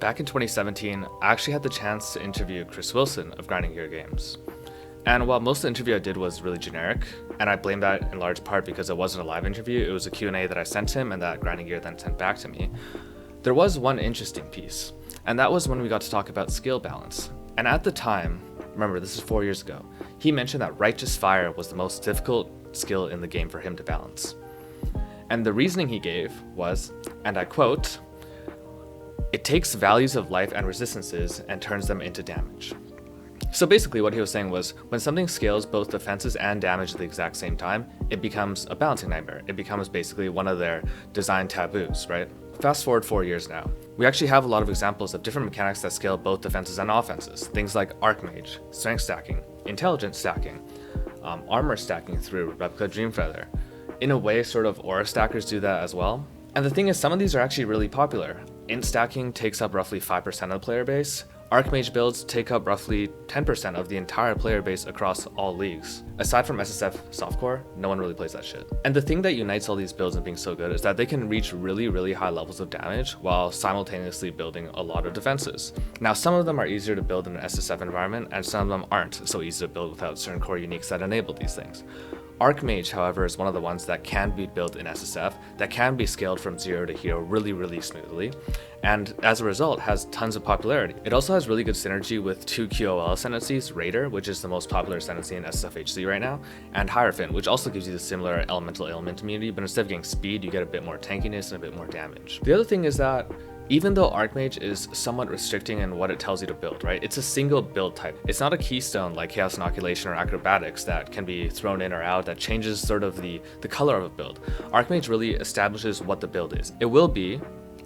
Back in 2017, I actually had the chance to interview Chris Wilson of Grinding Gear Games. And while most of the interview I did was really generic, and I blame that in large part because it wasn't a live interview, it was a Q&A that I sent him and that Grinding Gear then sent back to me, there was one interesting piece, and that was when we got to talk about skill balance. And at the time, remember this is 4 years ago, he mentioned that Righteous Fire was the most difficult skill in the game for him to balance. And the reasoning he gave was, and I quote, "It takes values of life and resistances and turns them into damage." So basically what he was saying was, when something scales both defenses and damage at the exact same time, it becomes a balancing nightmare. It becomes basically one of their design taboos, right? Fast forward 4 years now. We actually have a lot of examples of different mechanics that scale both defenses and offenses. Things like Archmage, strength stacking, intelligence stacking, armor stacking through Replica Dreamfeather. In a way, sort of aura stackers do that as well. And the thing is, some of these are actually really popular. Int stacking takes up roughly 5% of the player base. Archmage builds take up roughly 10% of the entire player base across all leagues. Aside from SSF softcore, no one really plays that shit. And the thing that unites all these builds and being so good is that they can reach really high levels of damage while simultaneously building a lot of defenses. Now, some of them are easier to build in an SSF environment, and some of them aren't so easy to build without certain core uniques that enable these things. Archmage, however, is one of the ones that can be built in SSF, that can be scaled from 0 to hero really smoothly, and as a result has tons of popularity. It also has really good synergy with two QOL ascendancies, Raider, which is the most popular ascendancy in SSFHC right now, and Hierophant, which also gives you the similar elemental ailment immunity, but instead of getting speed, you get a bit more tankiness and a bit more damage. The other thing is that even though Archmage is somewhat restricting in what it tells you to build, right? It's a single build type. It's not a keystone like Chaos Inoculation or Acrobatics that can be thrown in or out that changes sort of the color of a build. Archmage really establishes what the build is. It will be,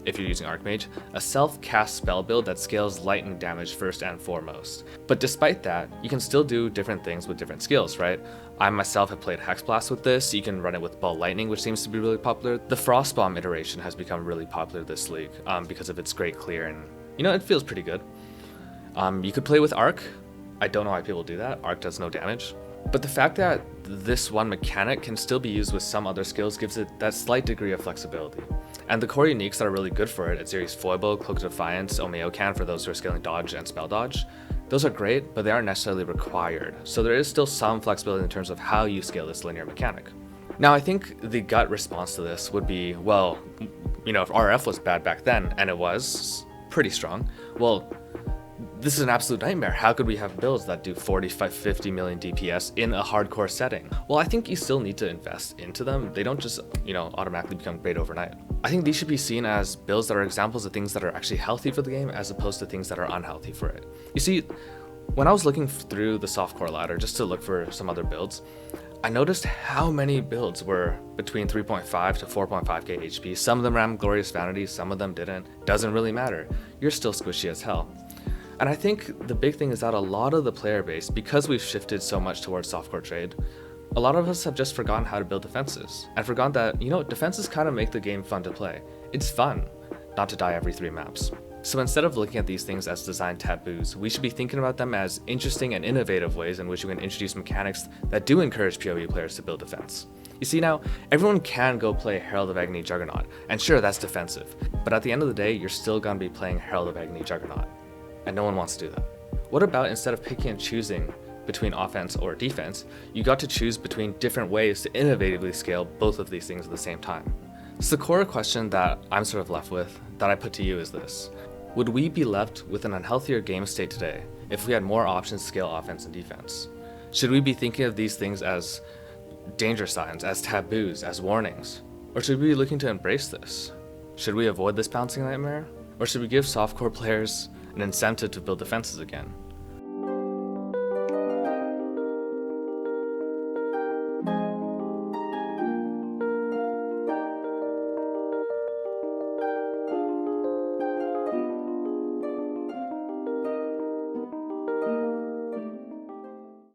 if you're using Archmage, a self-cast spell build that scales lightning damage first and foremost. But despite that, you can still do different things with different skills, right? I myself have played Hexblast with this. You can run it with Ball Lightning, which seems to be really popular. The Frostbomb iteration has become really popular this league because of its great clear, and it feels pretty good. You could play with Arc. I don't know why people do that. Arc does no damage. But the fact that this one mechanic can still be used with some other skills gives it that slight degree of flexibility. And the core uniques that are really good for it, at Series Foible, Cloak of Defiance, Omeocan for those who are scaling dodge and spell dodge, those are great, but they aren't necessarily required. So there is still some flexibility in terms of how you scale this linear mechanic. Now, I think the gut response to this would be, well, if RF was bad back then, and it was pretty strong, well, this is an absolute nightmare. How could we have builds that do 45, 50 million DPS in a hardcore setting? Well, I think you still need to invest into them. They don't just, automatically become great overnight. I think these should be seen as builds that are examples of things that are actually healthy for the game as opposed to things that are unhealthy for it. You see, when I was looking through the softcore ladder just to look for some other builds, I noticed how many builds were between 3.5 to 4.5k HP. Some of them ran Glorious Vanity, some of them didn't. Doesn't really matter. You're still squishy as hell. And I think the big thing is that a lot of the player base, because we've shifted so much towards softcore trade, a lot of us have just forgotten how to build defenses and forgotten that, defenses kind of make the game fun to play. It's fun not to die every 3 maps. So instead of looking at these things as design taboos, we should be thinking about them as interesting and innovative ways in which we can introduce mechanics that do encourage PoE players to build defense. You see, now, everyone can go play Herald of Agony Juggernaut, and sure, that's defensive, but at the end of the day, you're still gonna be playing Herald of Agony Juggernaut. And no one wants to do that. What about instead of picking and choosing between offense or defense, you got to choose between different ways to innovatively scale both of these things at the same time? So the core question that I'm sort of left with, that I put to you is this: would we be left with an unhealthier game state today if we had more options to scale offense and defense? Should we be thinking of these things as danger signs, as taboos, as warnings? Or should we be looking to embrace this? Should we avoid this bouncing nightmare? Or should we give softcore players an incentive to build defenses again?